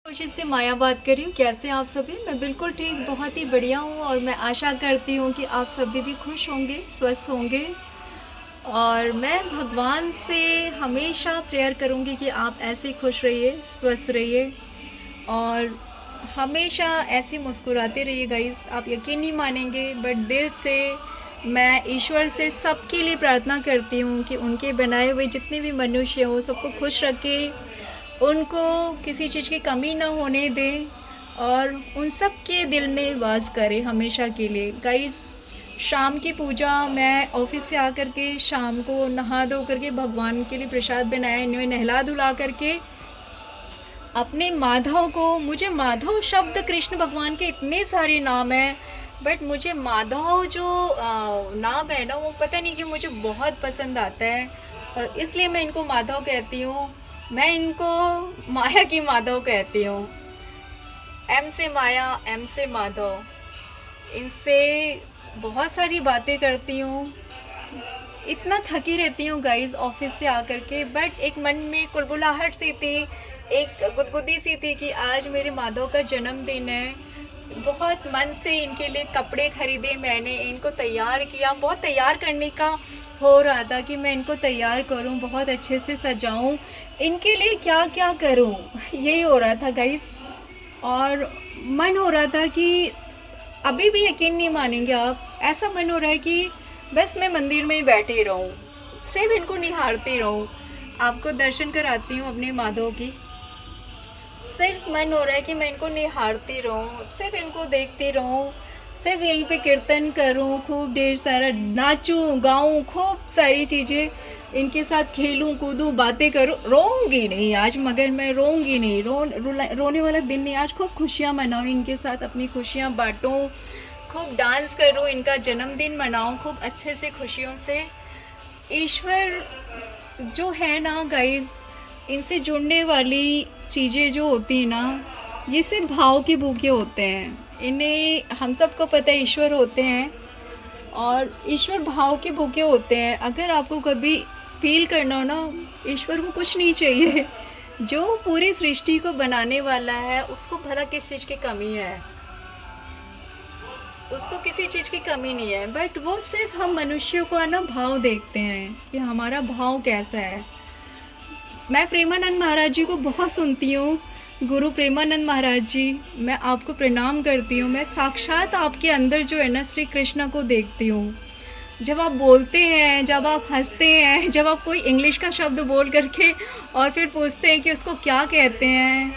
खुशी से माया बात कर रही हूँ। कैसे हैं आप सभी? मैं बिल्कुल ठीक, बहुत ही बढ़िया हूँ और मैं आशा करती हूँ कि आप सभी भी खुश होंगे, स्वस्थ होंगे। और मैं भगवान से हमेशा प्रेयर करूँगी कि आप ऐसे ही खुश रहिए, स्वस्थ रहिए और हमेशा ऐसे मुस्कुराते रहिए गाइस। आप यकीन नहीं मानेंगे बट दिल से मैं ईश्वर से सबके लिए प्रार्थना करती हूँ कि उनके बनाए हुए जितने भी मनुष्य हो सबको खुश रखे, उनको किसी चीज़ की कमी ना होने दें और उन सब के दिल में वास करे हमेशा के लिए गाइस। शाम की पूजा मैं ऑफिस से आकर के शाम को नहा धो करके भगवान के लिए प्रसाद बनाया, इन्हें नहला धुला करके अपने माधव को, मुझे माधव शब्द कृष्ण भगवान के इतने सारे नाम हैं बट मुझे माधव जो नाम है ना वो पता नहीं कि मुझे बहुत पसंद आता है और इसलिए मैं इनको माधव कहती हूँ। मैं इनको माया की माधव कहती हूँ। एम से माया, एम से माधव। इनसे बहुत सारी बातें करती हूँ, इतना थकी रहती हूँ गाइस ऑफिस से आकर के बट एक मन में कुलबुलाहट सी थी, एक गुदगुदी सी थी कि आज मेरे माधव का जन्मदिन है। बहुत मन से इनके लिए कपड़े खरीदे, मैंने इनको तैयार किया, बहुत तैयार करने का हो रहा था कि मैं इनको तैयार करूं, बहुत अच्छे से सजाऊं, इनके लिए क्या क्या करूं, यही हो रहा था गाइस। और मन हो रहा था कि अभी भी यकीन नहीं मानेंगे आप, ऐसा मन हो रहा है कि बस मैं मंदिर में ही बैठी रहूं, सिर्फ इनको निहारती रहूं। आपको दर्शन कराती हूँ अपने माधव की। सिर्फ मन हो रहा है कि मैं इनको निहारती रहूं, सिर्फ इनको देखती रहूं, सिर्फ यहीं पे कीर्तन करूं, खूब ढेर सारा नाचूं गाऊं, खूब सारी चीज़ें इनके साथ खेलूं कूदूं बातें करूं। रोऊंगी नहीं आज, मगर मैं रोऊंगी नहीं, रोने वाला दिन नहीं आज। खूब खुशियाँ मनाऊं इनके साथ, अपनी खुशियाँ बांटूं, खूब डांस करूं, इनका जन्मदिन मनाऊं खूब अच्छे से खुशियों से। ईश्वर जो है ना गाइस, इनसे जुड़ने वाली चीज़ें जो होती हैं ना, ये सिर्फ भाव के भूखे होते हैं। इन्हें हम सबको पता है ईश्वर होते हैं और ईश्वर भाव के भूखे होते हैं। अगर आपको कभी फील करना हो ना, ईश्वर को कुछ नहीं चाहिए। जो पूरी सृष्टि को बनाने वाला है उसको भला किस चीज़ की कमी है, उसको किसी चीज़ की कमी नहीं है बट वो सिर्फ हम मनुष्यों को ना भाव देखते हैं कि हमारा भाव कैसा है। मैं प्रेमानंद महाराज जी को बहुत सुनती हूँ। गुरु प्रेमानंद महाराज जी, मैं आपको प्रणाम करती हूँ। मैं साक्षात आपके अंदर जो है ना श्री कृष्ण को देखती हूँ। जब आप बोलते हैं, जब आप हंसते हैं, जब आप कोई इंग्लिश का शब्द बोल करके और फिर पूछते हैं कि उसको क्या कहते हैं,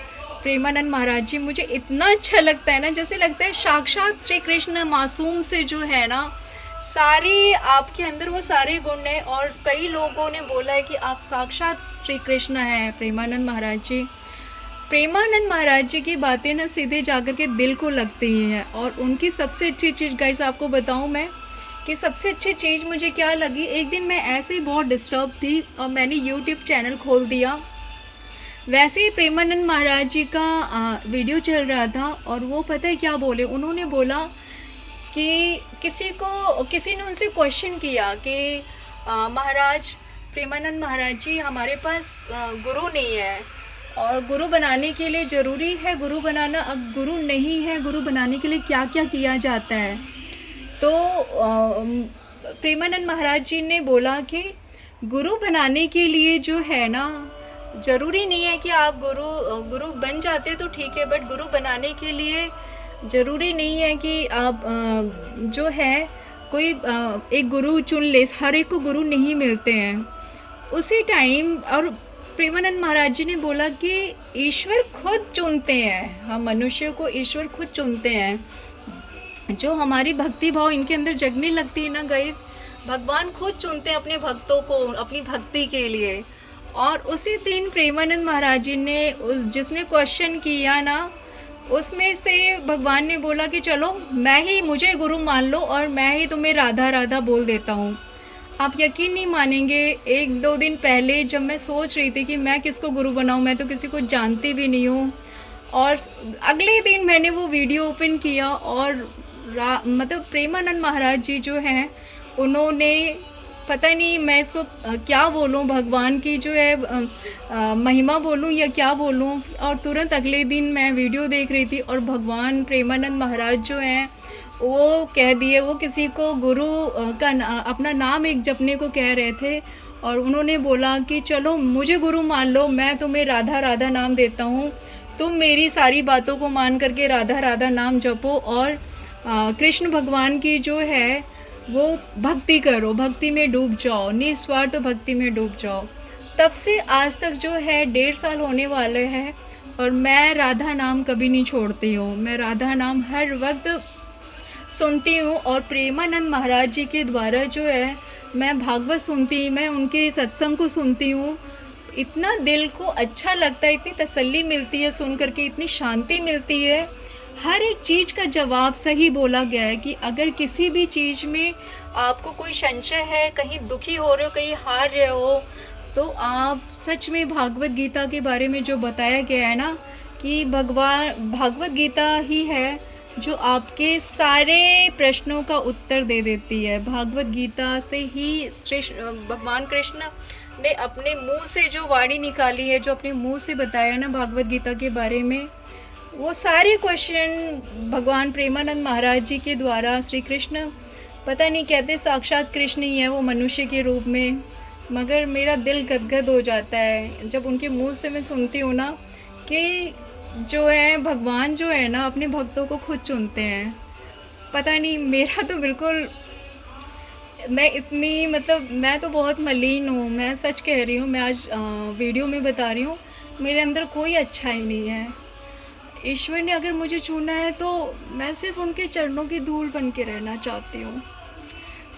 प्रेमानंद महाराज जी, मुझे इतना अच्छा लगता है ना, जैसे लगता है साक्षात श्री कृष्ण मासूम से जो है ना सारी आपके अंदर वो सारे गुण हैं। और कई लोगों ने बोला है कि आप साक्षात श्री कृष्ण हैं प्रेमानंद महाराज जी। प्रेमानंद महाराज जी की बातें ना सीधे जाकर के दिल को लगती हैं। और उनकी सबसे अच्छी चीज़ गाइस आपको बताऊं मैं कि सबसे अच्छी चीज़ मुझे क्या लगी, एक दिन मैं ऐसे ही बहुत डिस्टर्ब थी और मैंने यूट्यूब चैनल खोल दिया। वैसे ही प्रेमानंद महाराज जी का वीडियो चल रहा था और वो पता है क्या बोले, उन्होंने बोला कि किसी ने उनसे क्वेश्चन किया कि महाराज, प्रेमानंद महाराज जी, हमारे पास गुरु नहीं है और गुरु बनाने के लिए ज़रूरी है गुरु बनाना, गुरु नहीं है गुरु बनाने के लिए क्या क्या किया जाता है। तो प्रेमानंद महाराज जी ने बोला कि गुरु बनाने के लिए जो है ना, ज़रूरी नहीं है कि आप गुरु बन जाते तो ठीक है बट गुरु बनाने के लिए ज़रूरी नहीं है कि आप जो है कोई एक गुरु चुन ले, हर एक को गुरु नहीं मिलते हैं उसी टाइम। और प्रेमानंद महाराज जी ने बोला कि ईश्वर खुद चुनते हैं, हम मनुष्य को ईश्वर खुद चुनते हैं। जो हमारी भक्ति भाव इनके अंदर जगने लगती है ना गाइस, भगवान खुद चुनते हैं अपने भक्तों को अपनी भक्ति के लिए। और उसी दिन प्रेमानंद महाराज जी ने जिसने क्वेश्चन किया ना, उसमें से भगवान ने बोला कि चलो मुझे गुरु मान लो और मैं ही तुम्हें राधा राधा बोल देता हूँ। आप यकीन नहीं मानेंगे, एक दो दिन पहले जब मैं सोच रही थी कि मैं किसको गुरु बनाऊँ, मैं तो किसी को जानती भी नहीं हूँ, और अगले दिन मैंने वो वीडियो ओपन किया और मतलब प्रेमानंद महाराज जी जो हैं उन्होंने पता नहीं मैं इसको क्या बोलूँ, भगवान की जो है महिमा बोलूँ या क्या बोलूँ। और तुरंत अगले दिन मैं वीडियो देख रही थी और भगवान प्रेमानंद महाराज जो हैं वो कह दिए, वो किसी को गुरु अपना नाम एक जपने को कह रहे थे और उन्होंने बोला कि चलो मुझे गुरु मान लो, मैं तुम्हें राधा राधा नाम देता हूँ, तुम मेरी सारी बातों को मान करके राधा राधा नाम जपो और कृष्ण भगवान की जो है वो भक्ति करो, भक्ति में डूब जाओ, निस्वार्थ भक्ति में डूब जाओ। तब से आज तक जो है 1.5 साल होने वाले हैं और मैं राधा नाम कभी नहीं छोड़ती हूँ। मैं राधा नाम हर वक्त सुनती हूँ और प्रेमानंद महाराज जी के द्वारा जो है मैं भागवत सुनती, मैं उनके सत्संग को सुनती हूँ। इतना दिल को अच्छा लगता है, इतनी तसल्ली मिलती है सुन करके, इतनी शांति मिलती है। हर एक चीज़ का जवाब सही बोला गया है कि अगर किसी भी चीज़ में आपको कोई संशय है, कहीं दुखी हो रहे हो, कहीं हार रहे हो, तो आप सच में भागवत गीता के बारे में जो बताया गया है ना कि भगवान भागवत गीता ही है जो आपके सारे प्रश्नों का उत्तर दे देती है। भागवत गीता से ही श्रेष्ठ भगवान कृष्ण ने अपने मुंह से जो वाणी निकाली है, जो अपने मुंह से बताया ना भागवत गीता के बारे में, वो सारे क्वेश्चन भगवान प्रेमानंद महाराज जी के द्वारा श्री कृष्ण, पता नहीं कहते साक्षात कृष्ण ही है वो मनुष्य के रूप में, मगर मेरा दिल गदगद हो जाता है जब उनके मुंह से मैं सुनती हूँ ना कि जो है भगवान जो है ना अपने भक्तों को खुद चुनते हैं। पता नहीं, मेरा तो बिल्कुल, मैं इतनी मतलब मैं तो बहुत मलिन हूँ, मैं सच कह रही हूँ, मैं आज वीडियो में बता रही हूँ, मेरे अंदर कोई अच्छा ही नहीं है। ईश्वर ने अगर मुझे चुना है तो मैं सिर्फ उनके चरणों की धूल बन के रहना चाहती हूँ।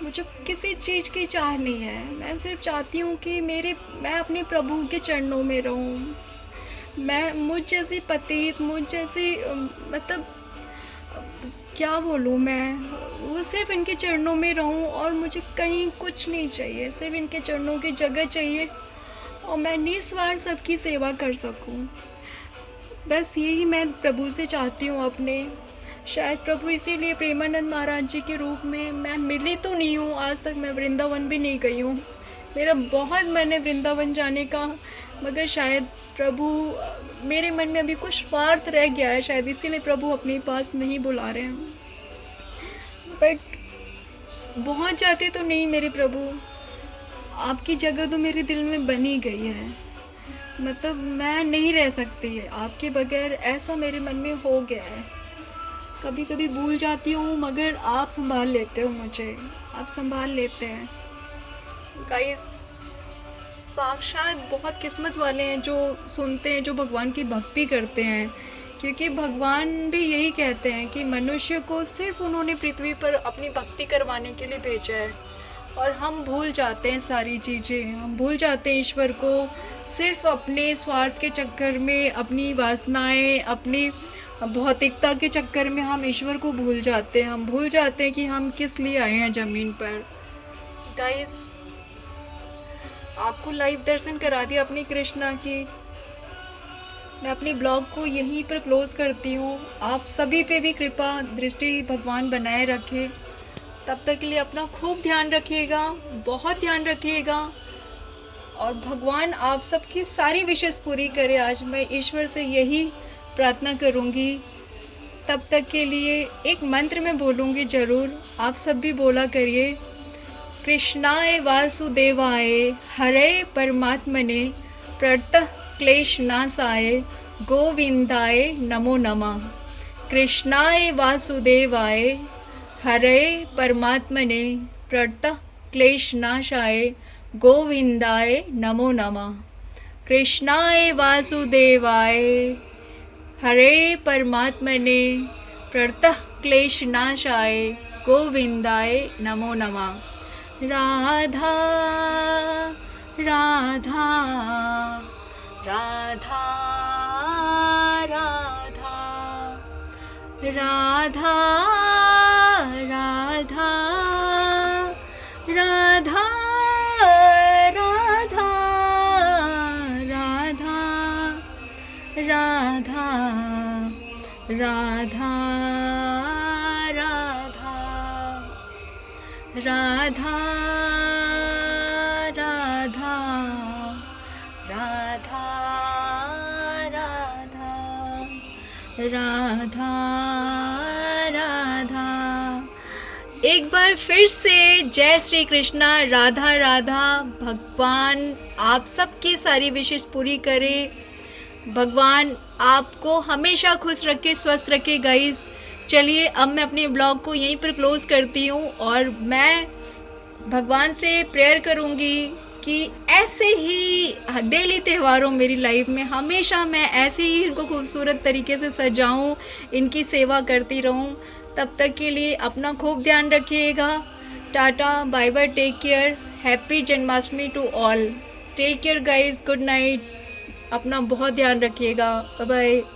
मुझे किसी चीज़ की चाह नहीं है, मैं सिर्फ चाहती हूँ कि मैं अपने प्रभु के चरणों में रहूँ। मैं मुझ जैसी पतित, मुझ जैसी मतलब क्या बोलूँ मैं, वो सिर्फ इनके चरणों में रहूँ और मुझे कहीं कुछ नहीं चाहिए, सिर्फ इनके चरणों की जगह चाहिए और मैं निस्वार्थ सबकी सेवा कर सकूँ। बस यही मैं प्रभु से चाहती हूँ अपने। शायद प्रभु इसीलिए प्रेमानंद महाराज जी के रूप में मैं मिली तो नहीं हूँ आज तक, मैं वृंदावन भी नहीं गई हूँ। मेरा बहुत मन है वृंदावन जाने का, मगर शायद प्रभु मेरे मन में अभी कुछ स्वार्थ रह गया है, शायद इसीलिए प्रभु अपने पास नहीं बुला रहे हैं। बट बहुत जाते तो नहीं मेरे प्रभु, आपकी जगह तो मेरे दिल में बनी गई है, मतलब मैं नहीं रह सकती है आपके बगैर, ऐसा मेरे मन में हो गया है। कभी कभी भूल जाती हूँ मगर आप संभाल लेते हो मुझे, आप संभाल लेते हैं। गाइस, साक्षात बहुत किस्मत वाले हैं जो सुनते हैं, जो भगवान की भक्ति करते हैं, क्योंकि भगवान भी यही कहते हैं कि मनुष्य को सिर्फ उन्होंने पृथ्वी पर अपनी भक्ति करवाने के लिए भेजा है और हम भूल जाते हैं सारी चीज़ें, हम भूल जाते हैं ईश्वर को, सिर्फ अपने स्वार्थ के चक्कर में, अपनी वासनाएं, अपनी भौतिकता के चक्कर में हम ईश्वर को भूल जाते हैं। हम भूल जाते हैं कि हम किस लिए आए हैं ज़मीन पर। गाइस, आपको लाइव दर्शन करा दिया अपनी कृष्णा की। मैं अपनी ब्लॉग को यहीं पर क्लोज़ करती हूँ। आप सभी पे भी कृपा दृष्टि भगवान बनाए रखे। तब तक के लिए अपना खूब ध्यान रखिएगा, बहुत ध्यान रखिएगा और भगवान आप सबकी सारी विशेष पूरी करे। आज मैं ईश्वर से यही प्रार्थना करूँगी। तब तक के लिए एक मंत्र मैं बोलूँगी ज़रूर, आप सब भी बोला करिए। कृष्णाय वासुदेवाय हरे परमात्मने प्रणतः क्लेशनाशाय गोविंदाय नमो नमः। कृष्णाय वासुदेवाय हरे परमात्मने प्रणतः क्लेशनाशाय गोविंदाय नमो नमः। कृष्णाय वासुदेवाय हरे परमात्मने प्रणतः क्लेशनाशाय गोविंदाय नमो नमः। राधा राधा राधा राधा राधा राधा राधा राधा राधा राधा राधा राधा राधा राधा। एक बार फिर से जय श्री कृष्णा, राधा राधा। भगवान आप सबकी सारी विशेष पूरी करे, भगवान आपको हमेशा खुश रखे, स्वस्थ रखे गाइस। चलिए अब मैं अपने ब्लॉग को यहीं पर क्लोज़ करती हूँ और मैं भगवान से प्रेयर करूँगी कि ऐसे ही डेली त्योहारों मेरी लाइफ में हमेशा मैं ऐसे ही इनको खूबसूरत तरीके से सजाऊं, इनकी सेवा करती रहूं। तब तक के लिए अपना खूब ध्यान रखिएगा। Tata, bye bye, take care, happy Janmashtami to all. Take care guys, good night, अपना बहुत ध्यान रखिएगा, बाय बाय।